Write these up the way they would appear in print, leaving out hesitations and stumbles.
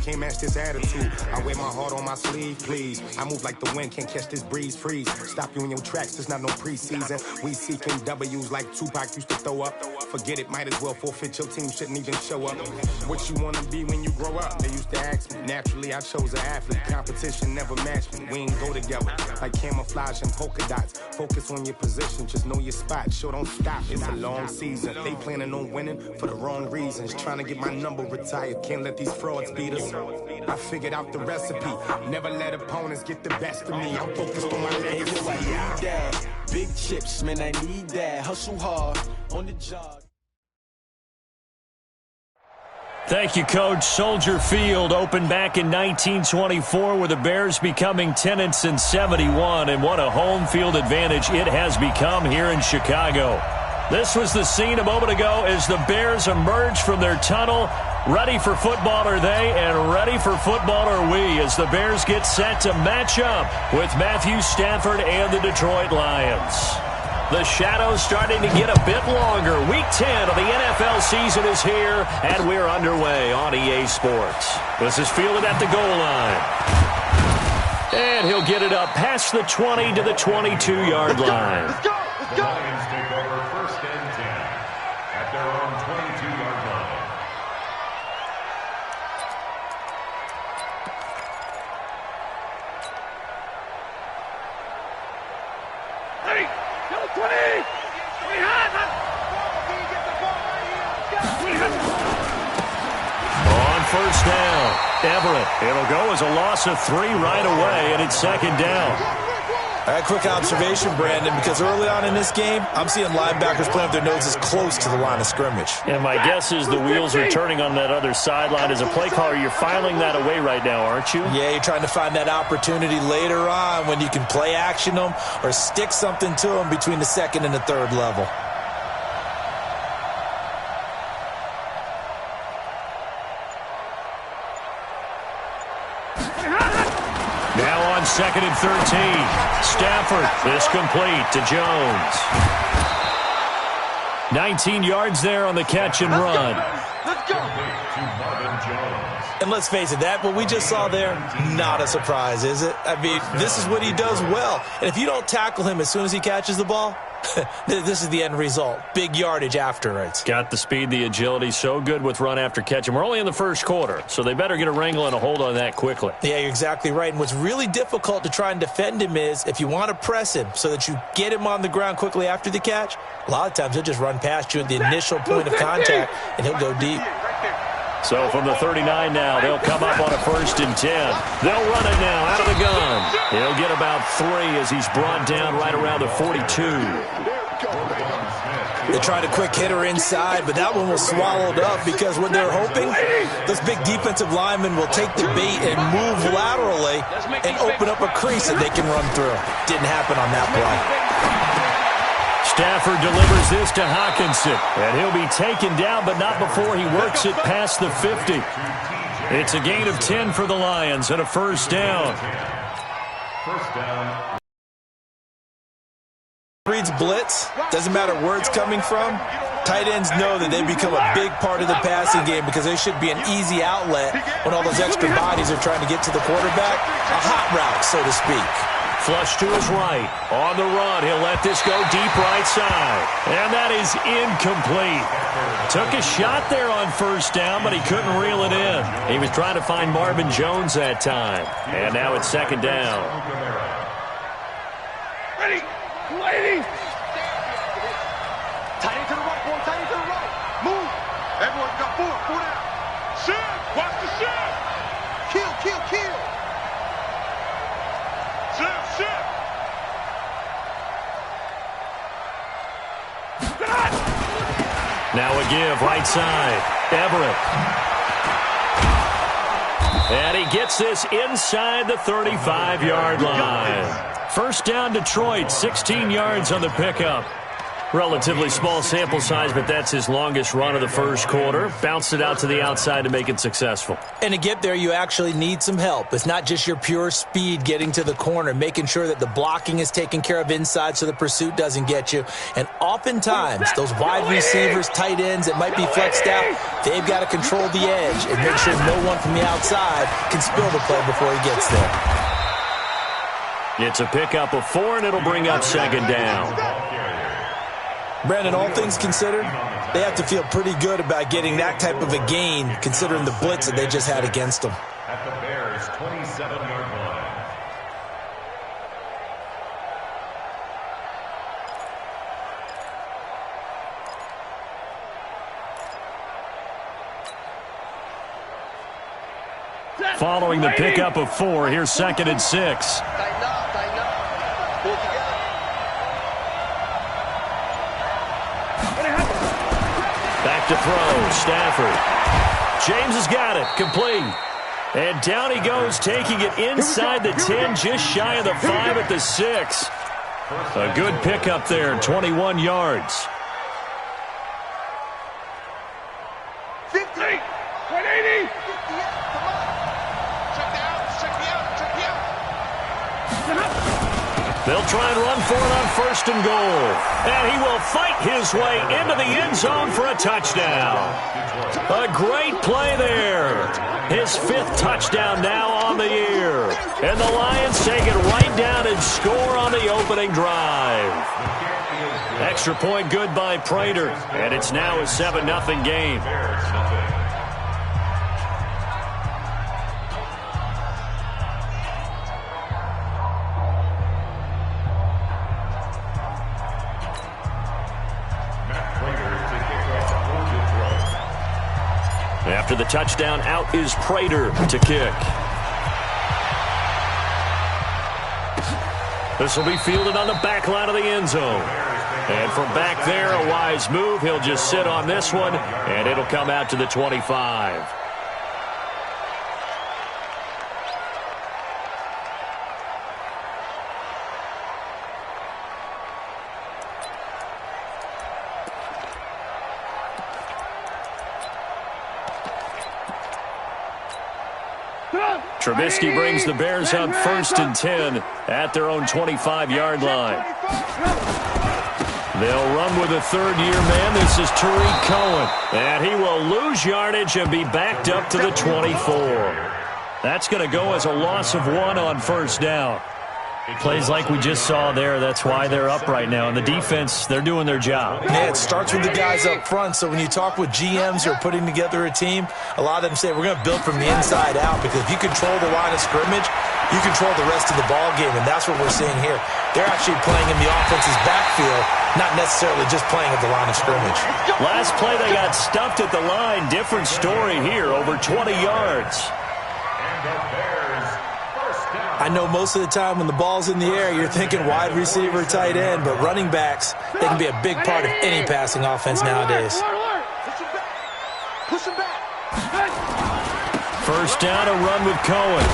can't match this attitude. I wear my heart on my sleeve, please. I move like the wind, can't catch this breeze, freeze. Stop you in your tracks, there's not no preseason. We seeking W's like Tupac used to throw up. Forget it, might as well forfeit, your team shouldn't even show up. What you wanna be when you grow up? They used to ask me. Naturally, I chose an athlete. Competition never matched me. We ain't go together like camouflage and polka dots. Focus on your position, just know your spot. Sure, don't stop, it's a long season. They planning on winning for the wrong reasons. Trying to get my number retired, can't let these frauds beat us. I figured out the recipe. Never let opponents get the best of me. I'm focused on my legacy. I need that. Big chips, man, I need that. Hustle hard on the job. Thank you, Coach. Soldier Field opened back in 1924 with the Bears becoming tenants in 71, and what a home field advantage it has become here in Chicago. This was the scene a moment ago as the Bears emerged from their tunnel. Ready for football are they, and ready for football are we as the Bears get set to match up with Matthew Stafford and the Detroit Lions. The shadows starting to get a bit longer. Week 10 of the NFL season is here, and we're underway on EA Sports. This is fielded at the goal line. And he'll get it up past the 20 to the 22-yard line. Let's go! Let's go! The Lions take over first and 10 at their own 22-yard line. Hey! 20! On first down, Everett. It'll go as a loss of 3 right away, and it's second down. All right, quick observation, Brandon, because early on in this game, I'm seeing linebackers playing with their noses close to the line of scrimmage. And my guess is the wheels are turning on that other sideline. As a play caller, you're filing that away right now, aren't you? Yeah, you're trying to find that opportunity later on when you can play action them or stick something to them between the second and the third level. Now on second and 13. Stafford is complete to Jones. 19 yards there on the catch and run. Let's go! And let's face it, that what we just saw there, not a surprise, is it? I mean, this is what he does well. And if you don't tackle him as soon as he catches the ball, this is the end result. Big yardage afterwards. Got the speed, the agility, so good with run after catch. And we're only in the first quarter, so they better get a wrangle and a hold on that quickly. Yeah, you're exactly right. And what's really difficult to try and defend him is if you want to press him so that you get him on the ground quickly after the catch, a lot of times he'll just run past you at the initial point of contact, and he'll go deep. So from the 39 now, they'll come up on a first and 10. They'll run it now out of the gun. He'll get about 3 as he's brought down right around the 42. They tried a quick hitter inside, but that one was swallowed up because what they're hoping, those big defensive linemen will take the bait and move laterally and open up a crease that they can run through. Didn't happen on that play. Stafford delivers this to Hawkinson, and he'll be taken down, but not before he works it past the 50. It's a gain of 10 for the Lions and a first down. First down. Reads blitz, doesn't matter where it's coming from. Tight ends know that they become a big part of the passing game because they should be an easy outlet when all those extra bodies are trying to get to the quarterback. A hot route, so to speak. Flush to his right. On the run, he'll let this go deep right side. And that is incomplete. Took a shot there on first down, but he couldn't reel it in. He was trying to find Marvin Jones that time. And now it's second down. Ready! Ladies! Tight end to the right, boy. Tight end to the right. Move. Everyone got 4 down. Shift. Watch the shift. Kill, kill, kill. Shift, shift. Now a give, right side. Everett. And he gets this inside the 35-yard line. First down, Detroit, 16 yards on the pickup. Relatively small sample size, but that's his longest run of the first quarter. Bounced it out to the outside to make it successful. And to get there, you actually need some help. It's not just your pure speed getting to the corner, making sure that the blocking is taken care of inside so the pursuit doesn't get you. And oftentimes, those wide receivers, tight ends that might be flexed out, they've got to control the edge and make sure no one from the outside can spill the play before he gets there. It's a pickup of 4, and it'll bring up second down. Brandon, all things considered, they have to feel pretty good about getting that type of a gain, considering the blitz that they just had against them. At the Bears' 27-yard line. Following the pickup of 4, here's 2nd and 6. Back to throw, Stafford. James has got it, complete. And down he goes, taking it inside the 10, just shy of the 5 at the 6. A good pickup there, 21 yards. 50, 180. They'll try and run for it on 1st and goal. And he will fight his way into the end zone for a touchdown. A great play there. His 5th touchdown now on the year. And the Lions take it right down and score on the opening drive. Extra point good by Prater. And it's now a 7-0 game. After the touchdown, out is Prater to kick. This will be fielded on the back line of the end zone. And from back there, a wise move. He'll just sit on this one, and it'll come out to the 25. Trubisky brings the Bears up 1st and 10 at their own 25-yard line. They'll run with a 3rd-year man. This is Tariq Cohen. And he will lose yardage and be backed up to the 24. That's going to go as a loss of 1 on 1st down. Plays like we just saw there, that's why they're up right now. And the defense, they're doing their job. Yeah, it starts with the guys up front. So when you talk with GMs who are putting together a team, a lot of them say we're going to build from the inside out, because if you control the line of scrimmage, you control the rest of the ball game, and that's what we're seeing here. They're actually playing in the offense's backfield, not necessarily just playing at the line of scrimmage. Last play, they got stuffed at the line. Different story here, over 20 yards. I know most of the time when the ball's in the air, you're thinking wide receiver, tight end, but running backs, they can be a big part of any passing offense nowadays. Push him back. 1st down, a run with Cohen.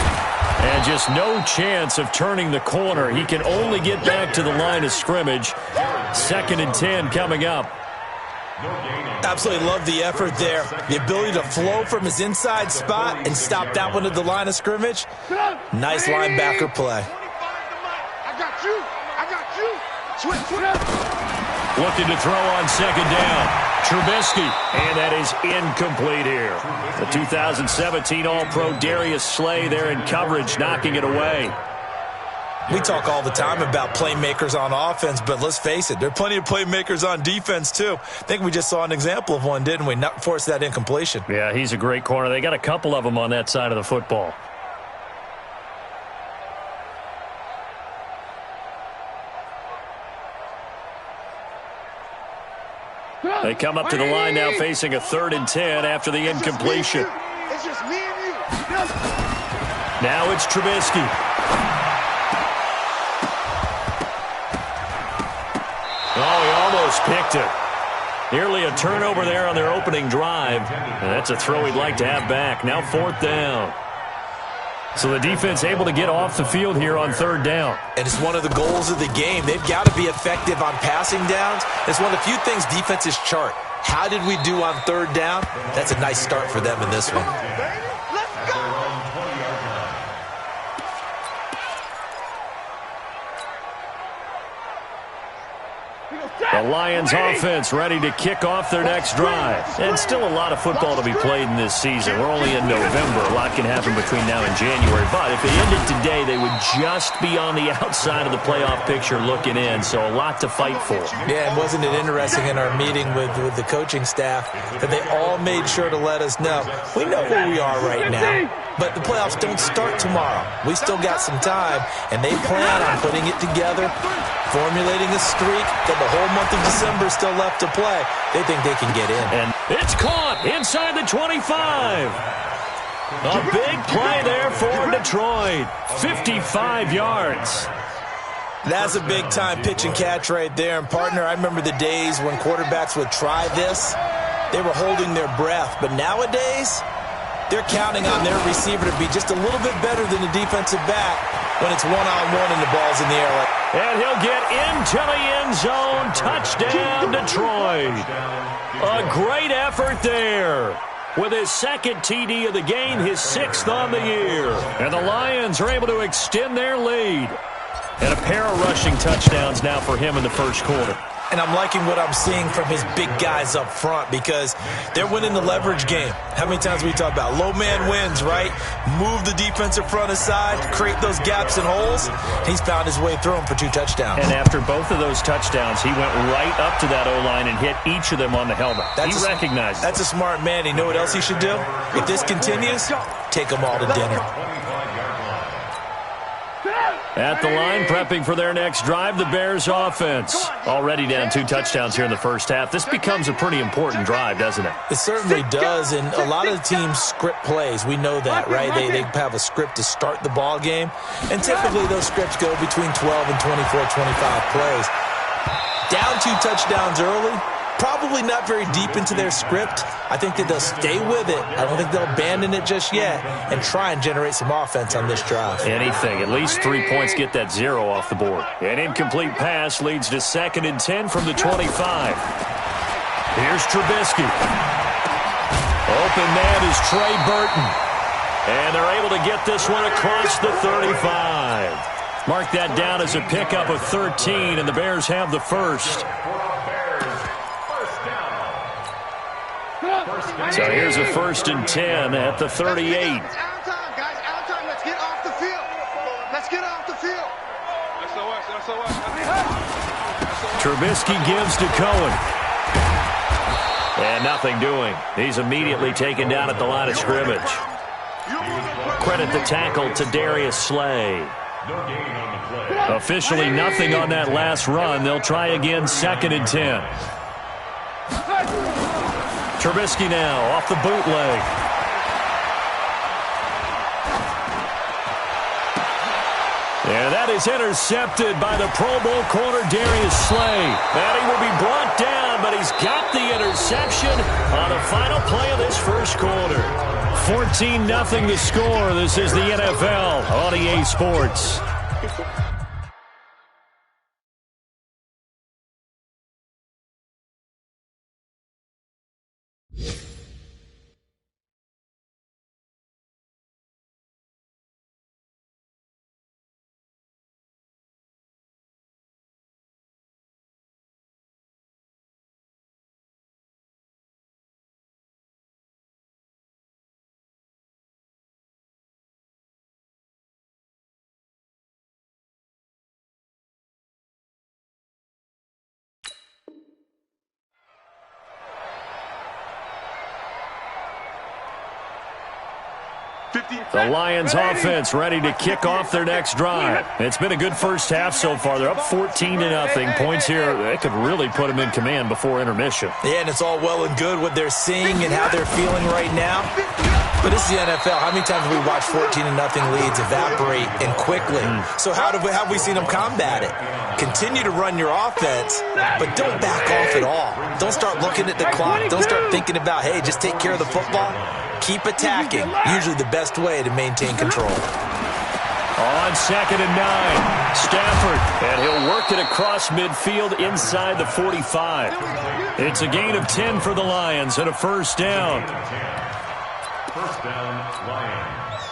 And just no chance of turning the corner. He can only get back to the line of scrimmage. 2nd and 10 coming up. Absolutely love the effort there. The ability to flow from his inside spot and stop that one at the line of scrimmage. Nice linebacker play. I got you. I got you. Switch. Looking to throw on 2nd down. Trubisky. And that is incomplete here. The 2017 All-Pro Darius Slay there in coverage, knocking it away. We talk all the time about playmakers on offense, but let's face it, there are plenty of playmakers on defense, too. I think we just saw an example of one, didn't we? Not force that incompletion. Yeah, he's a great corner. They got a couple of them on that side of the football. They come up to the line now facing a 3rd and 10 after the incompletion. It's just me and you. Now it's Trubisky. Oh, he almost picked it. Nearly a turnover there on their opening drive. And that's a throw he'd like to have back. Now 4th down. So the defense able to get off the field here on third down. And it's one of the goals of the game. They've got to be effective on passing downs. It's one of the few things defenses chart. How did we do on third down? That's a nice start for them in this one. The Lions offense ready to kick off their next drive. And still a lot of football to be played in this season. We're only in November. A lot can happen between now and January. But if it ended today, they would just be on the outside of the playoff picture looking in. So a lot to fight for. Yeah, and wasn't it interesting in our meeting with the coaching staff that they all made sure to let us know, we know where we are right now, but the playoffs don't start tomorrow. We still got some time, and they plan on putting it together, formulating a streak, that the whole month of December is still left to play. They think they can get in. And it's caught inside the 25. A big play there for Detroit. 55 yards. That's a big-time pitch and catch right there. And, partner, I remember the days when quarterbacks would try this. They were holding their breath. But nowadays, they're counting on their receiver to be just a little bit better than the defensive back when it's one-on-one and the ball's in the air. And he'll get into the end zone. Touchdown, Detroit. A great effort there. With his second TD of the game, his sixth on the year. And the Lions are able to extend their lead. And a pair of rushing touchdowns now for him in the first quarter. And I'm liking what I'm seeing from his big guys up front because they're winning the leverage game. How many times we talk about low man wins, right? Move the defensive front aside, create those gaps and holes. He's found his way through them for 2 touchdowns. And after both of those touchdowns, he went right up to that O-line and hit each of them on the helmet. He recognized it. That's a smart man. You know what else he should do? If this continues, take them all to dinner. At the line, prepping for their next drive, the Bears offense. Already down 2 touchdowns here in the first half. This becomes a pretty important drive, doesn't it? It certainly does, and a lot of the teams script plays. We know that, right? They have a script to start the ball game, and typically those scripts go between 12 and 24, 25 plays. Down 2 touchdowns early, probably not very deep into their script. I think that they'll stay with it. I don't think they'll abandon it just yet and try and generate some offense on this drive. Anything. At least 3 points get that 0 off the board. An incomplete pass leads to 2nd and 10 from the 25. Here's Trubisky. Open man is Trey Burton. And they're able to get this one across the 35. Mark that down as a pickup of 13, and the Bears have the first. So here's a 1st and 10 at the 38. It's our time, guys. Our time. Let's get off the field. Let's get off the field. SOS. Trubisky gives to Cohen. And nothing doing. He's immediately taken down at the line of scrimmage. Credit the tackle to Darius Slay. Officially nothing on that last run. They'll try again 2nd and 10. Trubisky now off the bootleg. And that is intercepted by the Pro Bowl corner Darius Slay. And he will be brought down, but he's got the interception on the final play of this first quarter. 14-0 the score. This is the NFL on EA Sports. The Lions offense ready to kick off their next drive. It's been a good first half so far. They're up 14-0. Points here, they could really put them in command before intermission. Yeah, and it's all well and good what they're seeing and how they're feeling right now. But this is the NFL. How many times have we watched 14-0 leads evaporate and quickly? So how have we seen them combat it? Continue to run your offense, but don't back off at all. Don't start looking at the clock. Don't start thinking about, hey, just take care of the football. keep attacking. Usually the best way to maintain control. On 2nd and 9, Stafford, and he'll work it across midfield inside the 45. It's a gain of 10 for the Lions and a first down. First down, Lions.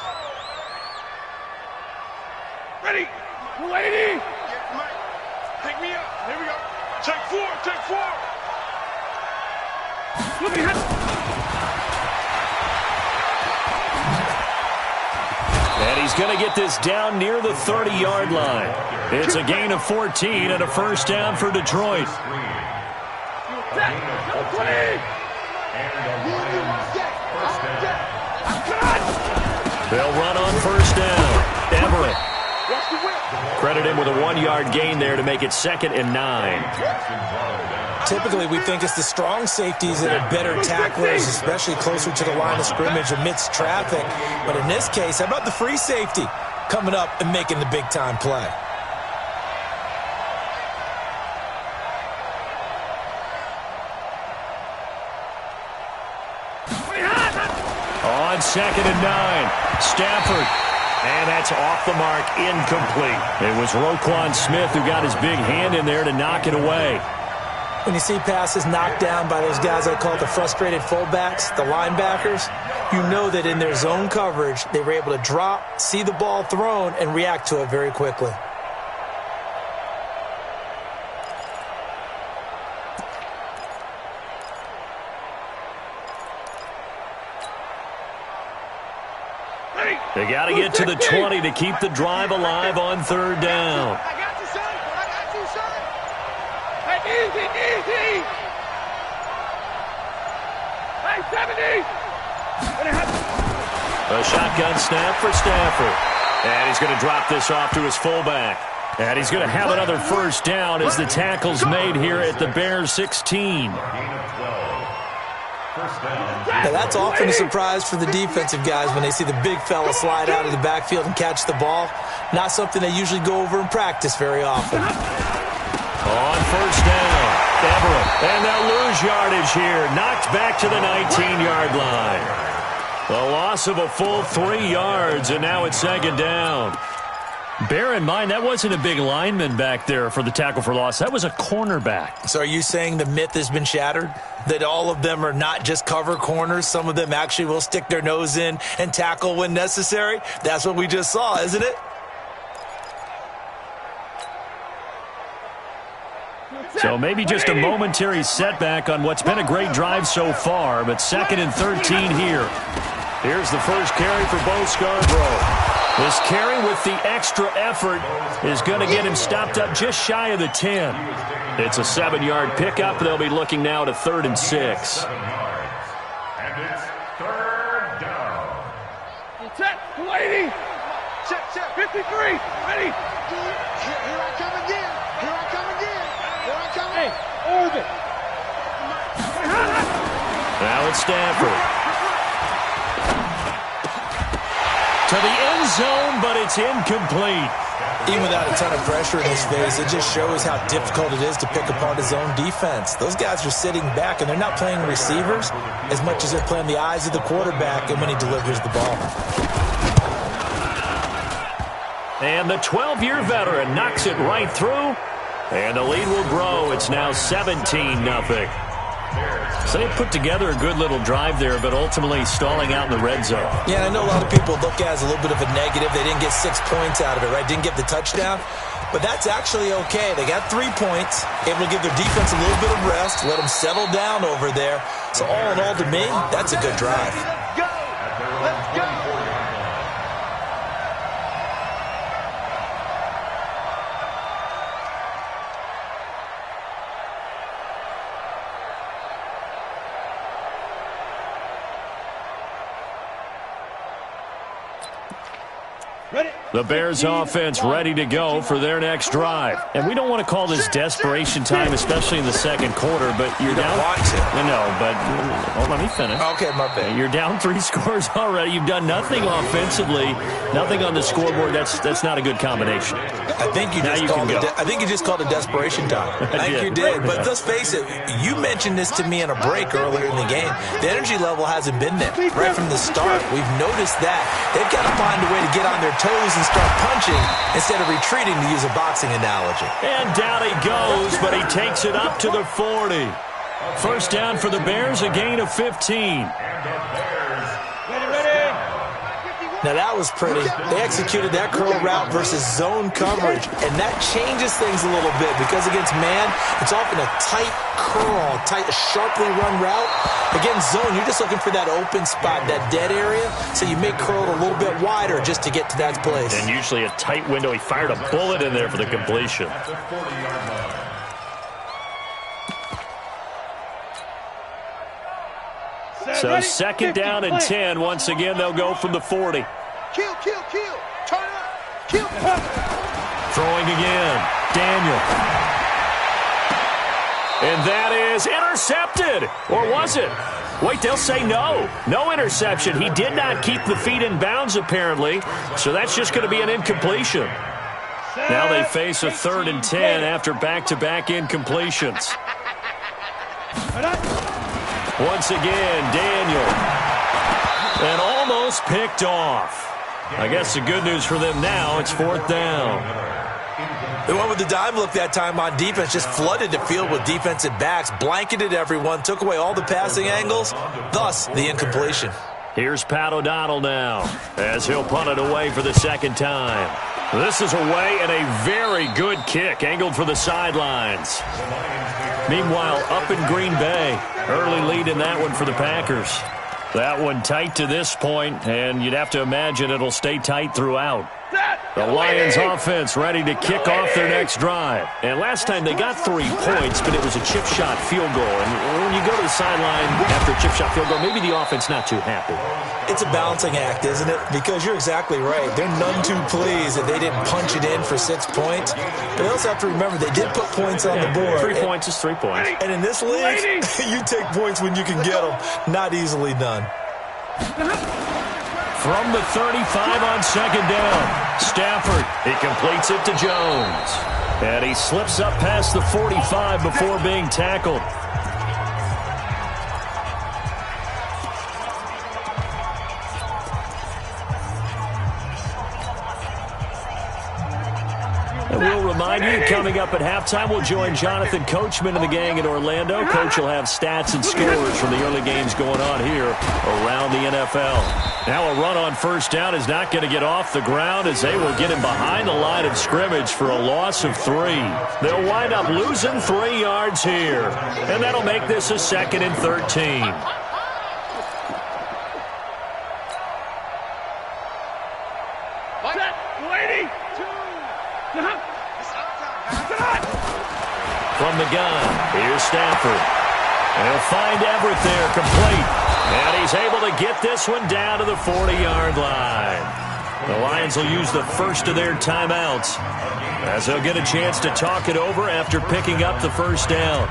Ready? 280. Pick me up. Here we go. Take 4. Take 4. Let me hit. And he's going to get this down near the 30-yard line. It's a gain of 14 and a first down for Detroit. They'll run on first down. Everett. Credit him with a 1-yard gain there to make it 2nd and 9. Typically, we think it's the strong safeties that are better tacklers, especially closer to the line of scrimmage amidst traffic. But in this case, how about the free safety coming up and making the big-time play? On 2nd and 9, Stafford. And that's off the mark, incomplete. It was Roquan Smith who got his big hand in there to knock it away. When you see passes knocked down by those guys I call the frustrated fullbacks, the linebackers, you know that in their zone coverage, they were able to drop, see the ball thrown, and react to it very quickly. They got to get to the 20 to keep the drive alive on 3rd down. I got you, son. I got you, son. Hey, easy. Hey, 70. A shotgun snap for Stafford. And he's going to drop this off to his fullback. And he's going to have another first down as the tackle's made here at the Bears 16. Now that's often a surprise for the defensive guys when they see the big fella slide out of the backfield and catch the ball. Not something they usually go over in practice very often. On first down, Everett. And they'll lose yardage here. Knocked back to the 19-yard line. The loss of a full 3 yards, and now it's 2nd down. Bear in mind, that wasn't a big lineman back there for the tackle for loss. That was a cornerback. So are you saying the myth has been shattered? That all of them are not just cover corners? Some of them actually will stick their nose in and tackle when necessary? That's what we just saw, isn't it? So maybe just a momentary setback on what's been a great drive so far, but 2nd and 13 here. Here's the first carry for Bo Scarborough. This carry with the extra effort is going to get him stopped up just shy of the 10. It's a 7-yard pickup. They'll be looking now to 3rd and 6. And it's 3rd down. Check, 280. Check, 53. Ready. Here I come again. Hey, orbit. Now it's Stafford. To the end zone, but it's incomplete. Even without a ton of pressure in his face, it just shows how difficult it is to pick apart his own defense. Those guys are sitting back, and they're not playing receivers as much as they're playing the eyes of the quarterback and when he delivers the ball. And the 12-year veteran knocks it right through, and the lead will grow. It's now 17-0. So they put together a good little drive there, but ultimately stalling out in the red zone. Yeah, I know a lot of people look at it as a little bit of a negative. They didn't get 6 points out of it, right? Didn't get the touchdown. But that's actually okay. They got 3 points, able to give their defense a little bit of rest, let them settle down over there. So all in all, to me, that's a good drive. Let's go. The Bears offense ready to go for their next drive. And we don't want to call this desperation time, especially in the second quarter, but you're down. No, but let me finish. Okay, my bad. You're down 3 scores already. You've done nothing offensively, nothing on the scoreboard. That's not a good combination. I think you just called it desperation time. I think you did. But let's face it, you mentioned this to me in a break earlier in the game. The energy level hasn't been there right from the start. We've noticed that. They've got to find a way to get on their toes and start punching instead of retreating, to use a boxing analogy. And down he goes, but he takes it up to the 40. First down for the Bears, a gain of 15. Now that was pretty. They executed that curl route versus zone coverage, and that changes things a little bit because against man, it's often a tight curl, a sharply run route. Against zone, you're just looking for that open spot, that dead area, so you may curl it a little bit wider just to get to that place. And usually a tight window. He fired a bullet in there for the completion. So second down and 10. Once again, they'll go from the 40. Kill. Turn up. Kill. Throwing again. Daniel. And that is intercepted. Or was it? Wait, they'll say no. No interception. He did not keep the feet in bounds, apparently. So that's just going to be an incompletion. Now they face a 3rd and 10 after back-to-back incompletions. Once again, Daniel. And almost picked off. I guess the good news for them now, it's 4th down. They went with the dime look that time on defense, just flooded the field with defensive backs, blanketed everyone, took away all the passing angles, thus the incompletion. Here's Pat O'Donnell now, as he'll punt it away for the second time. This is away and a very good kick, angled for the sidelines. Meanwhile, up in Green Bay, early lead in that one for the Packers. That one tight to this point, and you'd have to imagine it'll stay tight throughout. The Lions offense ready to kick off their next drive. And last time they got 3 points, but it was a chip shot field goal. And when you go to the sideline after a chip shot field goal, maybe the offense not too happy. It's a balancing act, isn't it? Because you're exactly right. They're none too pleased that they didn't punch it in for 6 points. But they also have to remember they did put points on the board. 3 points is 3 points. And in this league, you take points when you can get them. Not easily done. From the 35 on second down, Stafford, he completes it to Jones. And he slips up past the 45 before being tackled. And we'll remind you, coming up at halftime, we'll join Jonathan Coachman and the gang in Orlando. Coach will have stats and scores from the early games going on here around the NFL. Now a run on first down is not going to get off the ground as they will get him behind the line of scrimmage for a loss of 3. They'll wind up losing 3 yards here. And that'll make this a 2nd and 13. From the gun, here's Stafford. And he'll find Everett there, complete. And he's able to get this one down to the 40-yard line. The Lions will use the first of their timeouts as they'll get a chance to talk it over after picking up the first down.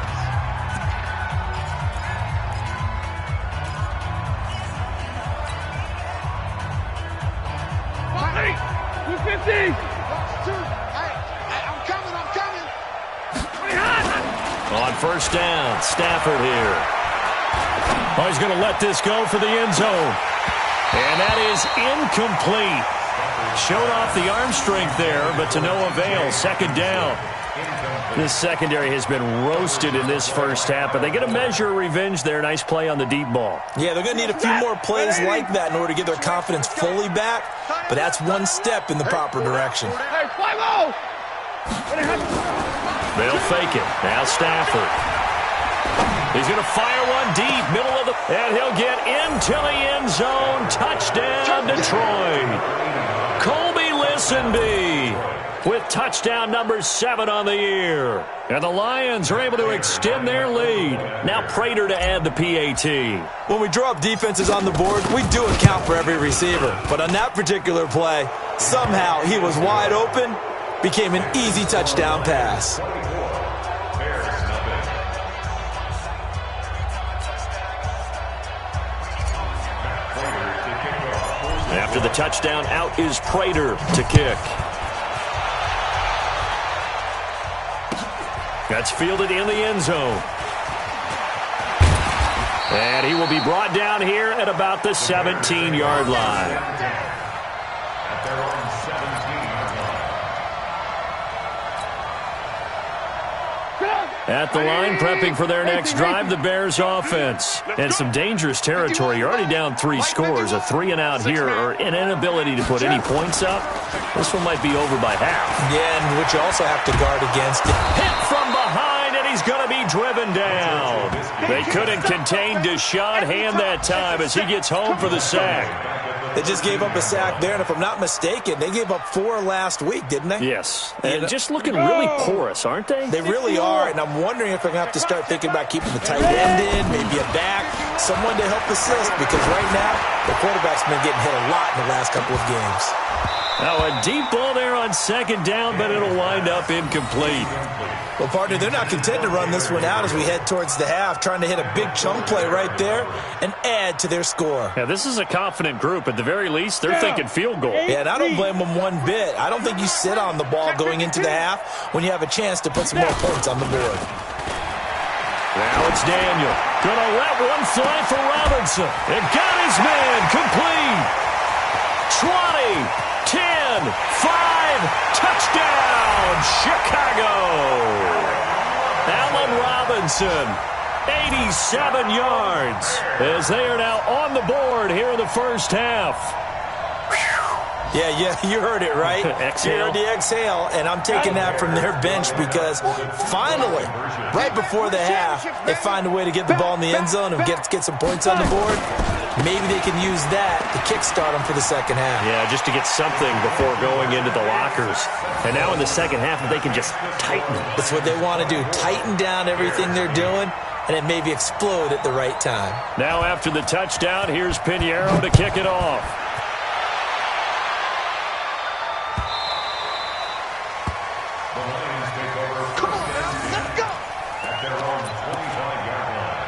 On first down, Stafford here. Oh, he's going to let this go for the end zone. And that is incomplete. Showed off the arm strength there, but to no avail. Second down. This secondary has been roasted in this first half, but they get a measure of revenge there. Nice play on the deep ball. Yeah, they're going to need a few more plays like that in order to get their confidence fully back, but that's one step in the proper direction. They'll fake it. Now Stafford. He's going to fire one deep, middle of the... And he'll get into the end zone. Touchdown, Detroit. Colby Listenby. with touchdown number 7 on the year. And the Lions are able to extend their lead. Now Prater to add the PAT. When we draw up defenses on the board, we do account for every receiver. But on that particular play, somehow he was wide open, became an easy touchdown pass. After the touchdown, out is Prater to kick. That's fielded in the end zone. And he will be brought down here at about the 17-yard line. At their own 17-yard line. At the line, prepping for their next drive, the Bears offense. And some dangerous territory. You're already down 3 scores. A 3-and-out here, or an inability to put any points up. This one might be over by half. Yeah, and which you also have to guard against. Hit from behind, and he's going to be driven down. They couldn't contain Deshaun Hand that time as he gets home for the sack. They just gave up a sack there, and if I'm not mistaken, they gave up 4 last week, didn't they? Yes, and just looking really porous, aren't they? They really are, and I'm wondering if they're going to have to start thinking about keeping the tight end in, maybe a back, someone to help assist, because right now, the quarterback's been getting hit a lot in the last couple of games. Now, a deep ball there on 2nd down, but it'll wind up incomplete. Well, partner, they're not content to run this one out as we head towards the half, trying to hit a big chunk play right there and add to their score. Yeah, this is a confident group. At the very least, they're thinking field goal. Yeah, and I don't blame them one bit. I don't think you sit on the ball going into the half when you have a chance to put some more points on the board. Now it's Daniel. Gonna let one fly for Robinson. And got his man complete. 20. 10, 5, touchdown, Chicago. Allen Robinson, 87 yards, as they are now on the board here in the first half. Yeah, you heard it, right? Exhale. You heard the exhale, and I'm taking that from their bench because finally, right before the half, they find a way to get the ball in the end zone and get some points on the board. Maybe they can use that to kickstart them for the second half. Yeah, just to get something before going into the lockers. And now in the second half, they can just tighten. That's what they want to do, tighten down everything they're doing, and then maybe explode at the right time. Now after the touchdown, here's Pinheiro to kick it off. The Lions take over first and 10 at their own 25-yard line.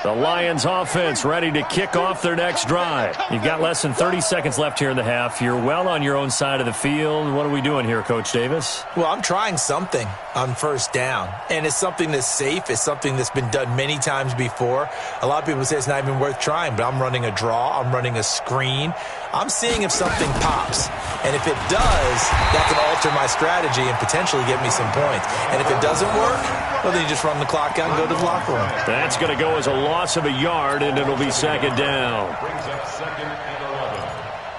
The Lions offense ready to kick off their next drive. You've got less than 30 seconds left here in the half. You're well on your own side of the field. What are we doing here, Coach Davis? Well, I'm trying something on 1st down, and it's something that's safe. It's something that's been done many times before. A lot of people say it's not even worth trying, but I'm running a draw. I'm running a screen. I'm seeing if something pops, and if it does, that can alter my strategy and potentially get me some points. And if it doesn't work, well, then you just run the clock out and go to the locker room. That's going to go as a loss of a yard, and it'll be 2nd down. Brings up 2nd and 11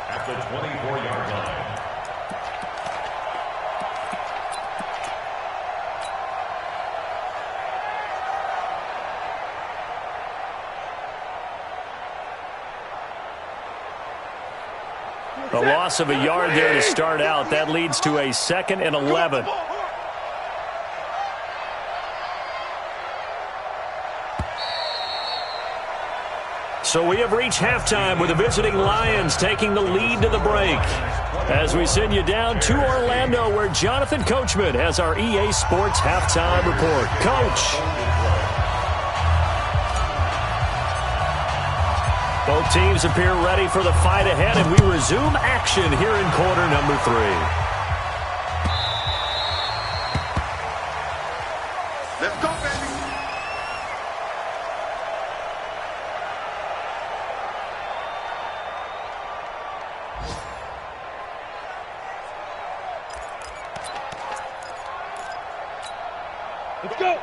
at the 24-yard line. A loss of a yard there to start out. That leads to a 2nd and 11. So we have reached halftime with the visiting Lions taking the lead to the break. As we send you down to Orlando, where Jonathan Coachman has our EA Sports halftime report. Coach. Both teams appear ready for the fight ahead, and we resume action here in quarter number 3. Let's go, baby.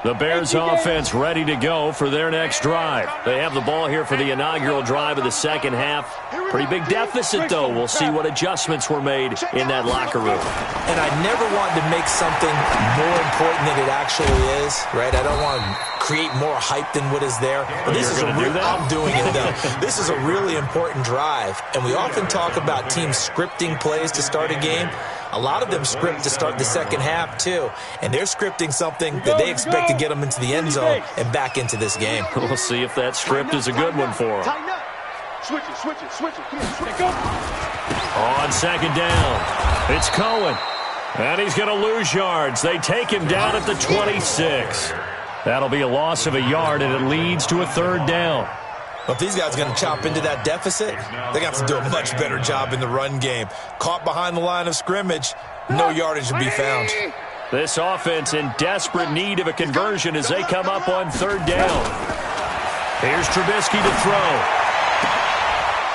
The Bears offense ready to go for their next drive. They have the ball here for the inaugural drive of the second half. Pretty big deficit, though. We'll see what adjustments were made in that locker room. And I never want to make something more important than it actually is, right? I don't want to create more hype than what is there. But this is I'm doing it, though. This is a really important drive, and we often talk about teams scripting plays to start a game. A lot of them script to start the second half, too, and they're scripting something that they expect to get them into the end zone and back into this game. We'll see if that script is a good one for them. Switch it, switch it, switch it. Come on, switch it. On second down, it's Cohen. And he's going to lose yards. They take him down at the 26. That'll be a loss of a yard, and it leads to a third down. Well, if these guys are going to chop into that deficit, they're going to have to do a much better job in the run game. Caught behind the line of scrimmage, no yardage to be found. This offense in desperate need of a conversion as they come up on third down. Here's Trubisky to throw.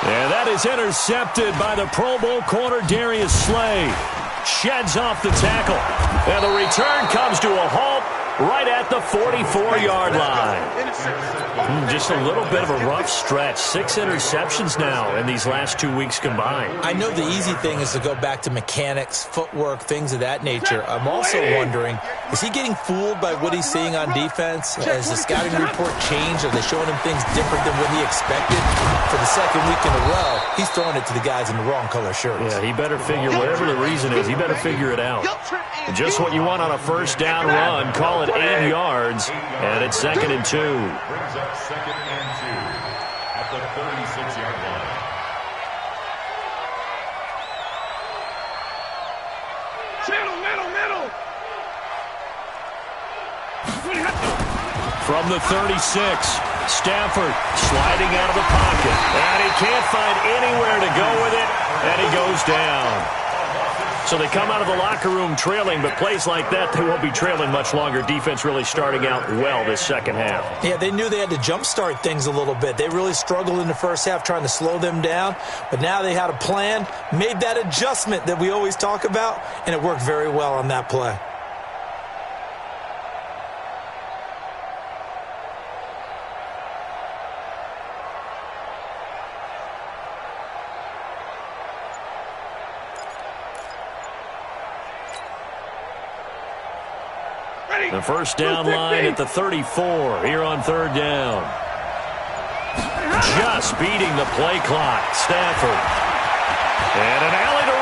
And that is intercepted by the Pro Bowl corner Darius Slay. Sheds off the tackle. And the return comes to a halt right at the 44-yard line. Just a little bit of a rough stretch. 6 interceptions now in these last 2 weeks combined. I know the easy thing is to go back to mechanics, footwork, things of that nature. I'm also wondering, is he getting fooled by what he's seeing on defense? Has the scouting report changed? Are they showing him things different than what he expected? For the second week in a row, he's throwing it to the guys in the wrong color shirts. Yeah, he better figure, whatever the reason is, he better figure it out. Just what you want on a first down run. Call it 8 yards, and it's 2nd and 2. Brings up 2nd and 2 at the 36-yard line. Middle. From the 36, Stafford sliding out of the pocket. And he can't find anywhere to go with it, and he goes down. So they come out of the locker room trailing, but plays like that, they won't be trailing much longer. Defense really starting out well this second half. Yeah, they knew they had to jumpstart things a little bit. They really struggled in the first half trying to slow them down, but now they had a plan, made that adjustment that we always talk about, and it worked very well on that play. The first down line at the 34 here on third down. Just beating the play clock. Stafford. And an alley to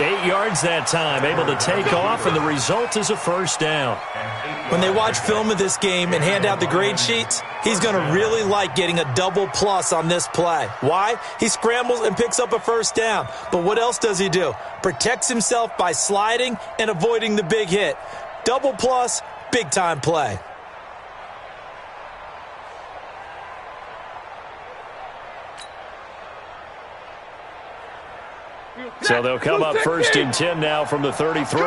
run. 8 yards that time. Able to take off, and the result is a first down. When they watch film of this game and hand out the grade sheets, he's going to really like getting a double plus on this play. Why? He scrambles and picks up a first down. But what else does he do? Protects himself by sliding and avoiding the big hit. Double plus, big-time play. So they'll come up 1st and 10 now from the 33.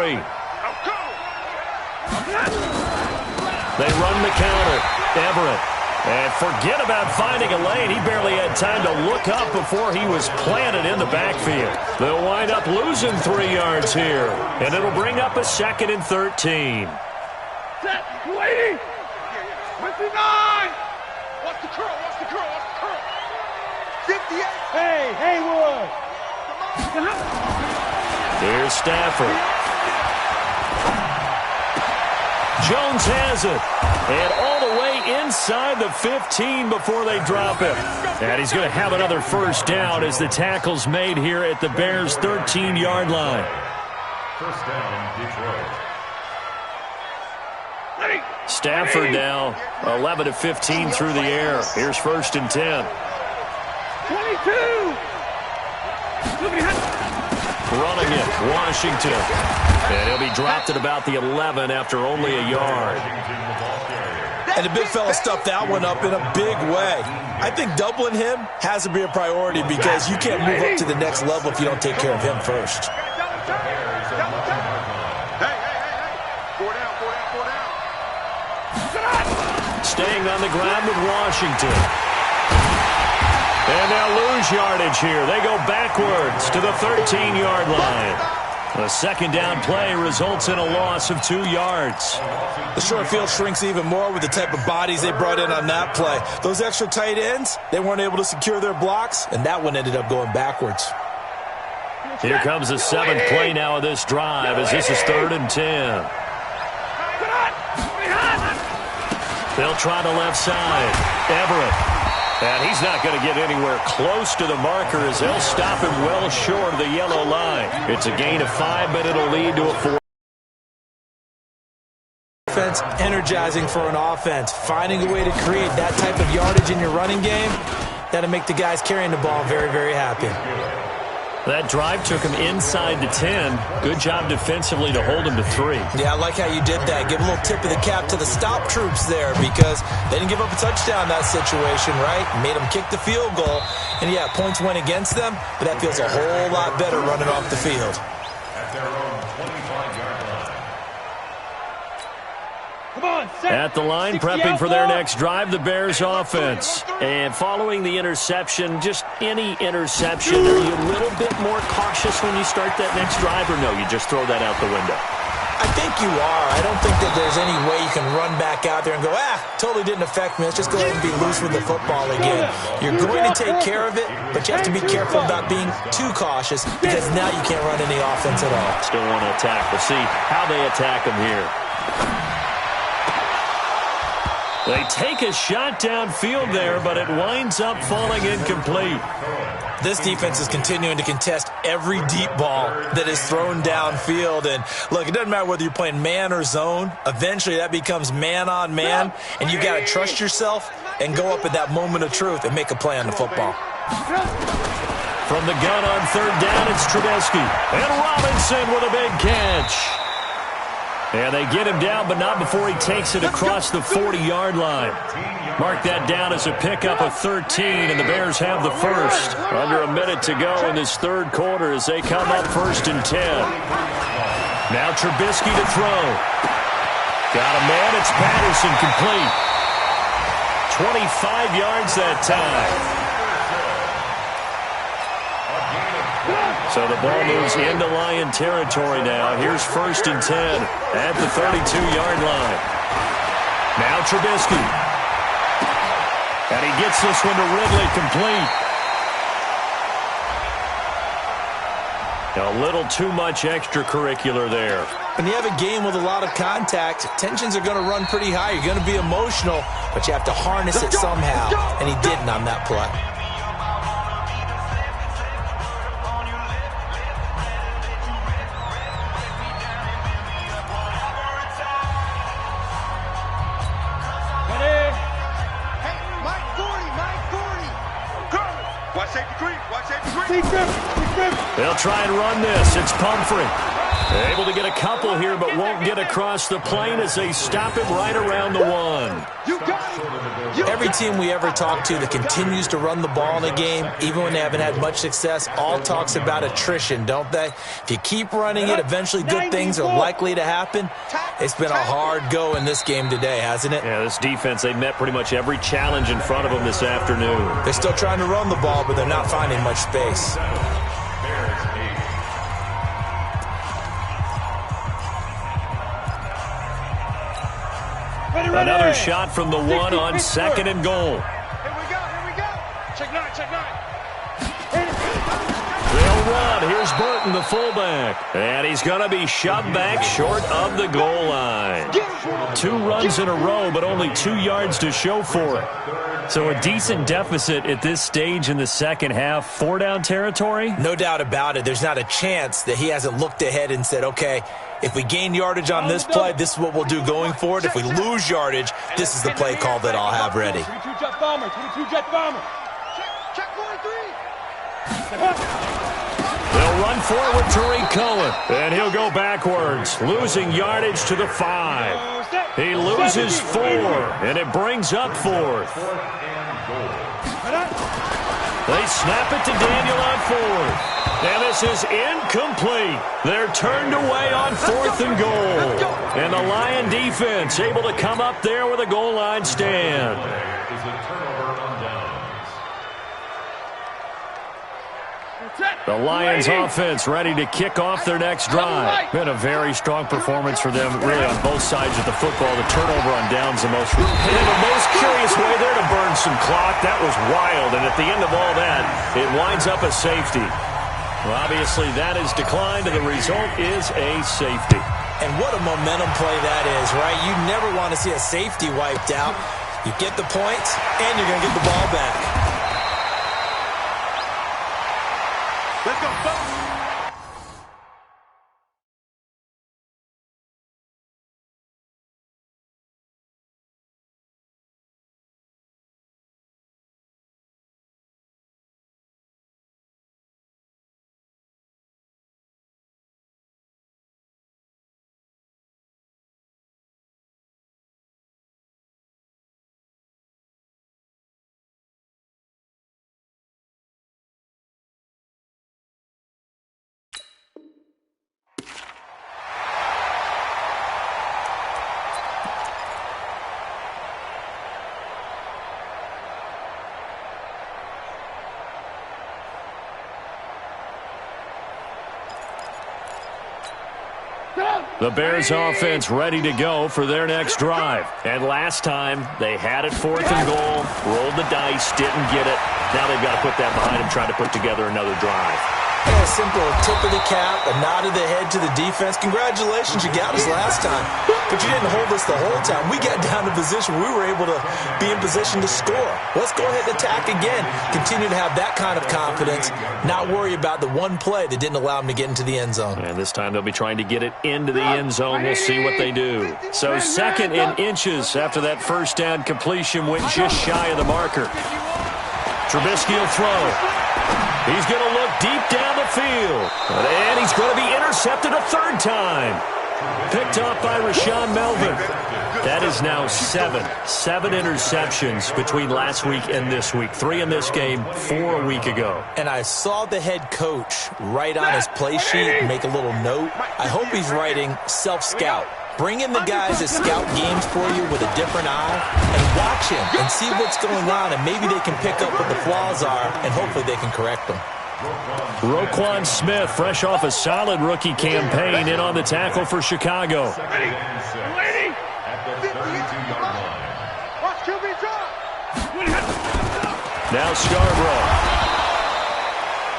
They run the counter. Everett. And forget about finding a lane. He barely had time to look up before he was planted in the backfield. They'll wind up losing 3 yards here. And it'll bring up a 2nd and 13. Set, waiting. 59. Watch the curl, watch the curl, watch the curl. 58. Hey, Haywood. Here's Stafford. Jones has it. And all the way inside the 15 before they drop him. And he's going to have another first down as the tackle's made here at the Bears' 13-yard line. First down, Detroit. Stafford now 11 of 15 through the air. Here's 1st and 10. 22. Running it, Washington. And he'll be dropped at about the 11 after only a yard. And the big fella stuffed that one up in a big way. I think doubling him has to be a priority because you can't move up to the next level if you don't take care of him first. Staying on the ground with Washington. And they'll lose yardage here. They go backwards to the 13-yard line. The second down play results in a loss of 2 yards. The short field shrinks even more with the type of bodies they brought in on that play. Those extra tight ends, they weren't able to secure their blocks, and that one ended up going backwards. Here comes the 7th play now of this drive as this is 3rd and 10. They'll try the left side. Everett. And he's not going to get anywhere close to the marker as they'll stop him well short of the yellow line. It's a gain of 5, but it'll lead to a 4. Defense, energizing for an offense. Finding a way to create that type of yardage in your running game, that'll make the guys carrying the ball very, very happy. That drive took him inside the 10. Good job defensively to hold him to 3. Yeah, I like how you did that. Give a little tip of the cap to the stop troops there because they didn't give up a touchdown in that situation, right? Made them kick the field goal. And, yeah, points went against them, but that feels a whole lot better running off the field. At their own 25-yard line. At the line, prepping for their next drive, the Bears offense. And following the interception, just any interception, are you a little bit more cautious when you start that next drive, or no, you just throw that out the window? I think you are. I don't think that there's any way you can run back out there and go, totally didn't affect me. Let's just go ahead and be loose with the football again. You're going to take care of it, but you have to be careful about being too cautious because now you can't run any offense at all. Still want to attack. We'll see how they attack them here. They take a shot downfield there, but it winds up falling incomplete. This defense is continuing to contest every deep ball that is thrown downfield. And, look, it doesn't matter whether you're playing man or zone. Eventually that becomes man on man, and you've got to trust yourself and go up at that moment of truth and make a play on the football. From the gun on third down, it's Trubisky. And Robinson with a big catch. And they get him down, but not before he takes it across the 40-yard line. Mark that down as a pickup of 13, and the Bears have the first. Under a minute to go in this third quarter as they come up 1st and 10. Now Trubisky to throw. Got a man, it's Patterson, complete. 25 yards that time. So the ball moves into Lion territory now. Here's 1st and 10 at the 32-yard line. Now Trubisky. And he gets this one to Ridley, complete. A little too much extracurricular there. When you have a game with a lot of contact, tensions are going to run pretty high. You're going to be emotional, but you have to harness it somehow. And he didn't on that play. They'll try and run this. It's Pumphrey. Able to get a couple here, but won't get across the plane as they stop him right around the 1. Every team we ever talk to that continues to run the ball in a game, even when they haven't had much success, all talks about attrition, don't they? If you keep running it, eventually good things are likely to happen. It's been a hard go in this game today, hasn't it? Yeah, this defense, they met pretty much every challenge in front of them this afternoon. They're still trying to run the ball, but they're not finding much space. Another shot from the 1 on 2nd and goal. Here we go. Check 9. They'll run. Here's Burton, the fullback. And he's going to be shoved back short of the goal line. 2 runs in a row, but only 2 yards to show for it. So a decent deficit at this stage in the second half. 4-down territory? No doubt about it. There's not a chance that he hasn't looked ahead and said, okay, if we gain yardage on this play, this is what we'll do going forward. If we lose yardage, this is the play call that I'll have ready. 22 jet bomber. Check 43. They'll run forward, Tariq Cohen. And he'll go backwards, losing yardage to the 5. He loses 4, and it brings up 4th. They snap it to Daniel on 4th. And this is incomplete. They're turned away on 4th and goal. And the Lion defense able to come up there with a goal line stand. The Lions offense ready to kick off their next drive. Been a very strong performance for them, really, on both sides of the football. The turnover on downs the most. And in the most curious way there to burn some clock. That was wild. And at the end of all that, it winds up a safety. Well, obviously, that is declined, and the result is a safety. And what a momentum play that is, right? You never want to see a safety wiped out. You get the points, and you're going to get the ball back. Let's go, folks. The Bears offense ready to go for their next drive. And last time, they had it 4th and goal, rolled the dice, didn't get it. Now they've got to put that behind them, try to put together another drive. A simple tip of the cap, a nod of the head to the defense. Congratulations, you got us last time. But you didn't hold us the whole time. We got down to position. We were able to be in position to score. Let's go ahead and attack again. Continue to have that kind of confidence, not worry about the one play that didn't allow them to get into the end zone. And this time they'll be trying to get it into the end zone. We'll see what they do. So 2nd in inches after that first down completion went just shy of the marker. Trubisky will throw. He's going to look deep down the field. And he's going to be intercepted a 3rd time. Picked off by Rashaan Melvin. That is now 7 interceptions between last week and this week. 3 in this game, 4 a week ago. And I saw the head coach write on his play sheet, make a little note. I hope he's writing self-scout. Bring in the guys that scout games for you with a different eye and watch him and see what's going on, and maybe they can pick up what the flaws are, and hopefully they can correct them. Roquan Smith, fresh off a solid rookie campaign, in on the tackle for Chicago. Now Scarborough.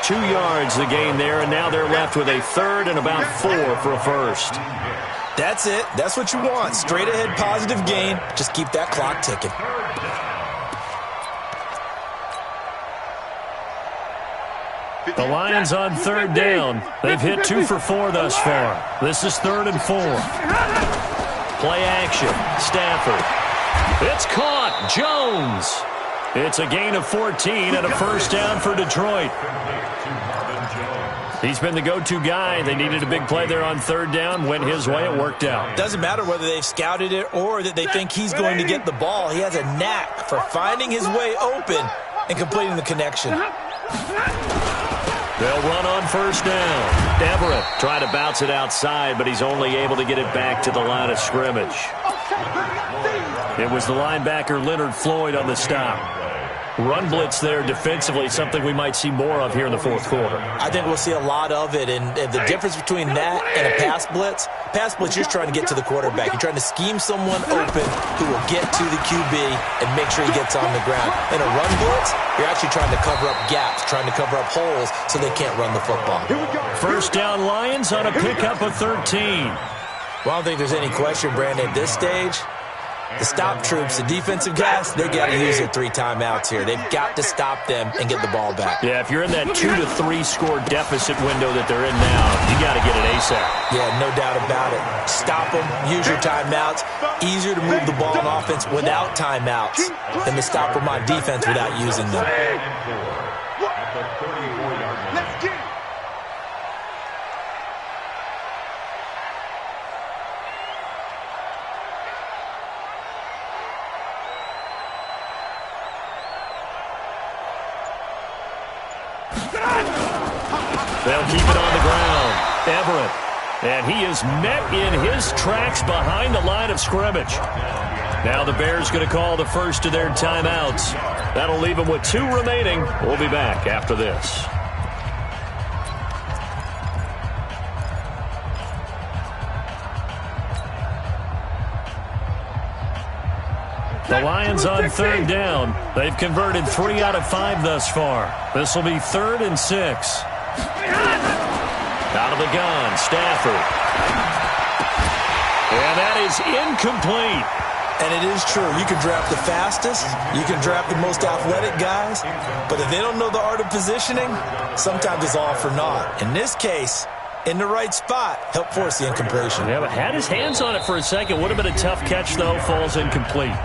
2 yards the gain there, and now they're left with a 3rd and about 4 for a first. That's it. That's what you want. Straight ahead positive gain. Just keep that clock ticking. The Lions on 3rd down. They've hit 2 for 4 thus far. This is 3rd and 4. Play action. Stafford. It's caught. Jones. It's a gain of 14 and a first down for Detroit. He's been the go-to guy. They needed a big play there on 3rd down. Went his way. It worked out. Doesn't matter whether they've scouted it or that they think he's going to get the ball. He has a knack for finding his way open and completing the connection. They'll run on 1st down. Everett trying to bounce it outside, but he's only able to get it back to the line of scrimmage. It was the linebacker Leonard Floyd on the stop. Run blitz there defensively, something we might see more of here in the 4th quarter. I think we'll see a lot of it, and the difference between that and a pass blitz, you're just trying to get to the quarterback. You're trying to scheme someone open who will get to the QB and make sure he gets on the ground. In a run blitz, you're actually trying to cover up gaps, trying to cover up holes so they can't run the football. 1st down Lions on a pickup of 13. Well, I don't think there's any question, Brandon, at this stage. The stop troops, the defensive guys, they got to use their 3 timeouts here. They've got to stop them and get the ball back. Yeah, if you're in that 2 to 3 score deficit window that they're in now, you got to get it ASAP. Yeah, no doubt about it. Stop them, use your timeouts. Easier to move the ball on offense without timeouts than to stop them on defense without using them. Let's get it. They'll keep it on the ground. Everett. And he is met in his tracks behind the line of scrimmage. Now the Bears going to call the first of their timeouts. That'll leave them with 2 remaining. We'll be back after this. The Lions on 3rd down. They've converted 3 out of 5 thus far. This will be 3rd and 6. Out of the gun, Stafford. And that is incomplete. And it is true. You can draft the fastest. You can draft the most athletic guys. But if they don't know the art of positioning, sometimes it's all for naught. In this case, in the right spot, help force the incompletion. Yeah, but had his hands on it for a second. Would have been a tough catch, though. Falls incomplete.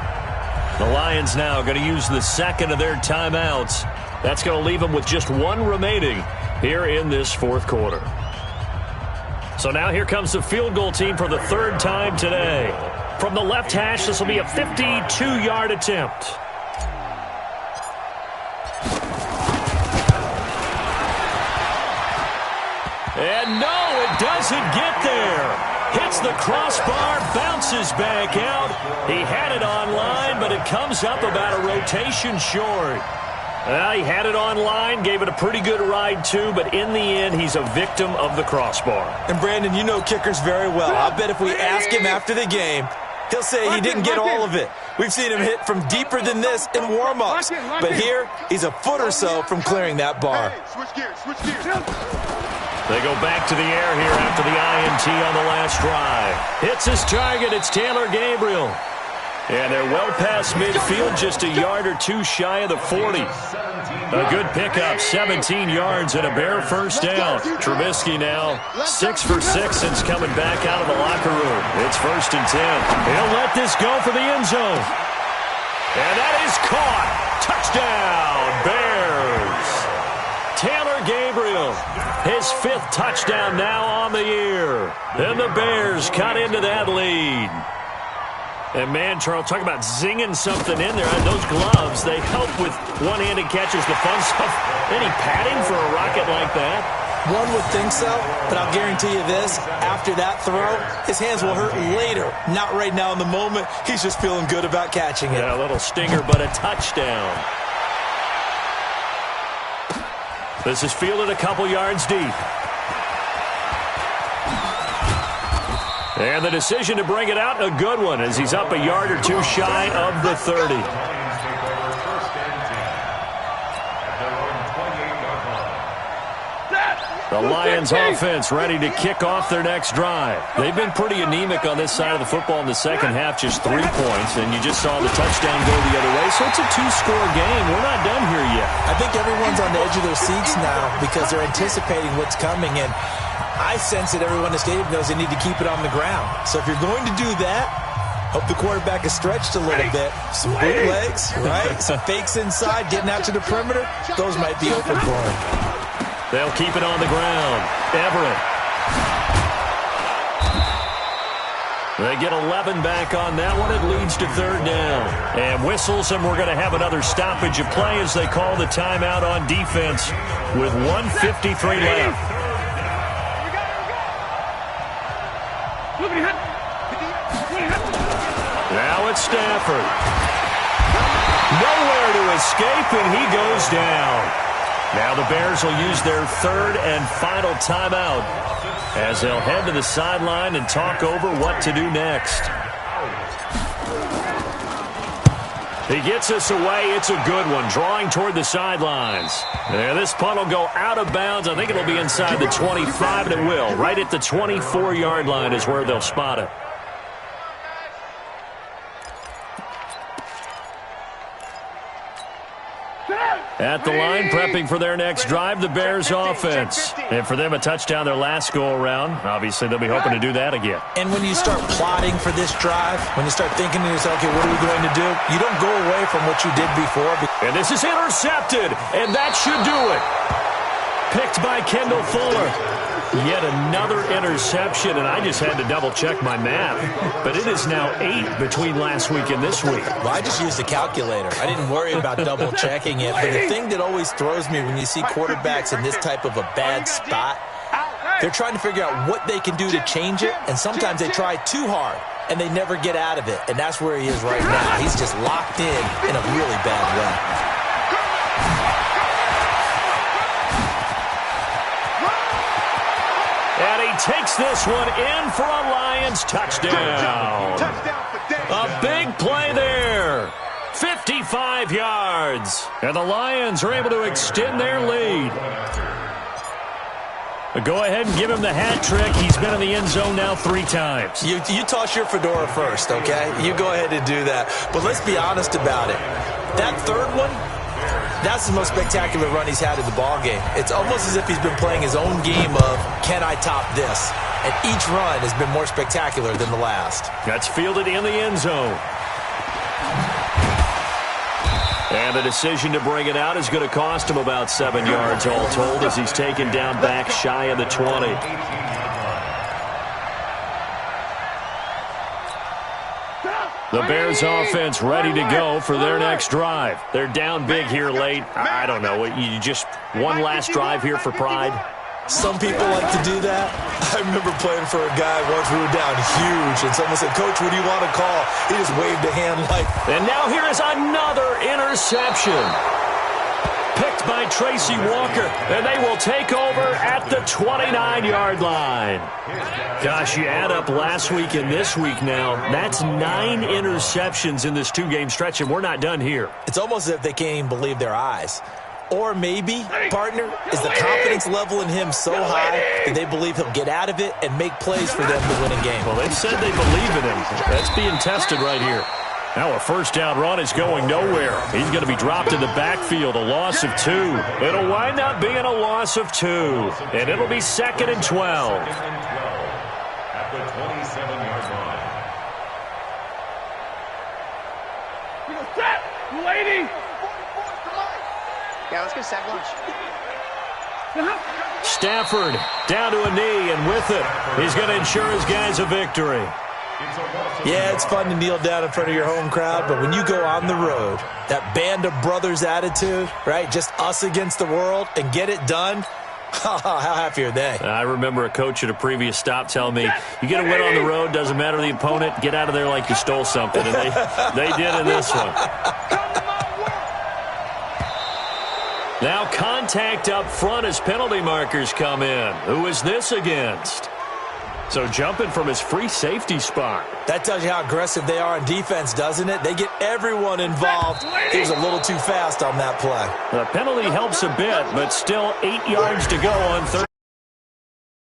The Lions now going to use the second of their timeouts. That's going to leave them with just one remaining here in this fourth quarter. So now here comes the field goal team for the third time today. From the left hash, this will be a 52-yard attempt. And no, it doesn't get there. Hits the crossbar, bounces back out. He had it online, but it comes up about a rotation short. Well, he had it online, gave it a pretty good ride too, but in the end, he's a victim of the crossbar. And Brandon, you know kickers very well. I bet if we ask him after the game, he'll say he didn't get all of it. We've seen him hit from deeper than this in warm-ups. But here, he's a foot or so from clearing that bar. Switch gears. They go back to the air here after the INT on the last drive. Hits his target. It's Taylor Gabriel. And they're well past midfield, just a yard or two shy of the 40. A good pickup, 17 yards and a Bear first down. Trubisky now 6 for 6 since coming back out of the locker room. It's 1st and 10. He'll let this go for the end zone. And that is caught. Touchdown, Bears. Taylor Gabriel, his 5th touchdown now on the year. And the Bears cut into that lead. And, man, Charles, talk about zinging something in there. And those gloves, they help with one-handed catches, the fun stuff. Any padding for a rocket like that? One would think so, but I'll guarantee you this. After that throw, his hands will hurt later. Not right now in the moment. He's just feeling good about catching it. Yeah, a little stinger, but a touchdown. This is fielded a couple yards deep. And the decision to bring it out, a good one, as he's up a yard or two shy of the 30. The Lions offense ready to kick off their next drive. They've been pretty anemic on this side of the football in the second half, just 3 points, and you just saw the touchdown go the other way. So it's a 2-score game. We're not done here yet. I think everyone's on the edge of their seats now because they're anticipating what's coming, and I sense that everyone in the stadium knows they need to keep it on the ground. So if you're going to do that, hope the quarterback is stretched a little bit. Some bootlegs, right? Some fakes inside, getting out to the perimeter. Those might be open for him. They'll keep it on the ground. Everett. They get 11 back on that one. It leads to 3rd down. And whistles, and we're going to have another stoppage of play as they call the timeout on defense with 1:53 left. Now it's Stafford. Nowhere to escape, and he goes down. Now the Bears will use their 3rd and final timeout as they'll head to the sideline and talk over what to do next. He gets us away. It's a good one, drawing toward the sidelines. And this punt will go out of bounds. I think it'll be inside the 25, and it will. Right at the 24-yard line is where they'll spot it. At the line, prepping for their next drive, the Bears offense. And for them, a touchdown their last go-around. Obviously, they'll be hoping to do that again. And when you start plotting for this drive, when you start thinking to yourself, okay, what are we going to do? You don't go away from what you did before. And this is intercepted, and that should do it. Picked by Kendall Fuller. Yet another interception, and I just had to double-check my math. But it is now 8 between last week and this week. Well, I just used a calculator. I didn't worry about double-checking it. But the thing that always throws me when you see quarterbacks in this type of a bad spot, they're trying to figure out what they can do to change it, and sometimes they try too hard, and they never get out of it. And that's where he is right now. He's just locked in a really bad way. And he takes this one in for a Lions touchdown. A big play there. 55 yards. And the Lions are able to extend their lead. Go ahead and give him the hat trick. He's been in the end zone now 3 times. You toss your fedora first, okay? You go ahead and do that. But let's be honest about it. That third one, that's the most spectacular run he's had in the ballgame. It's almost as if he's been playing his own game of, can I top this? And each run has been more spectacular than the last. That's fielded in the end zone. And the decision to bring it out is going to cost him about 7 yards all told as he's taken down back shy of the 20. The Bears offense ready to go for their next drive. They're down big here late. I don't know. You just one last drive here for pride? Some people like to do that. I remember playing for a guy once. We were down huge, and someone said, "Coach, what do you want to call?" He just waved a hand like... And now here is another interception. Picked by Tracy Walker, and they will take over at the 29-yard line. Gosh, you add up last week and this week now. That's 9 interceptions in this 2-game stretch, and we're not done here. It's almost as if they can't even believe their eyes. Or maybe, partner, is the confidence level in him so high that they believe he'll get out of it and make plays for them to win a game. Well, they've said they believe in him. That's being tested right here. Now a first down run is going nowhere. He's going to be dropped in the backfield, a loss of 2. It'll wind up being a loss of 2, and it'll be 2nd and 12. At the 27-yard line. You go set, lady. Yeah, let's get sack lunch. Stafford down to a knee, and with it, he's going to ensure his guys a victory. Yeah, it's fun to kneel down in front of your home crowd, but when you go on the road, that band of brothers attitude, right, just us against the world, and get it done, how happy are they? I remember a coach at a previous stop telling me, you get a win on the road, doesn't matter the opponent, get out of there like you stole something, and they did in this one. Now contact up front as penalty markers come in. Who is this against? So jumping from his free safety spot. That tells you how aggressive they are on defense, doesn't it? They get everyone involved. He was a little too fast on that play. The penalty helps a bit, but still 8 yards to go on third.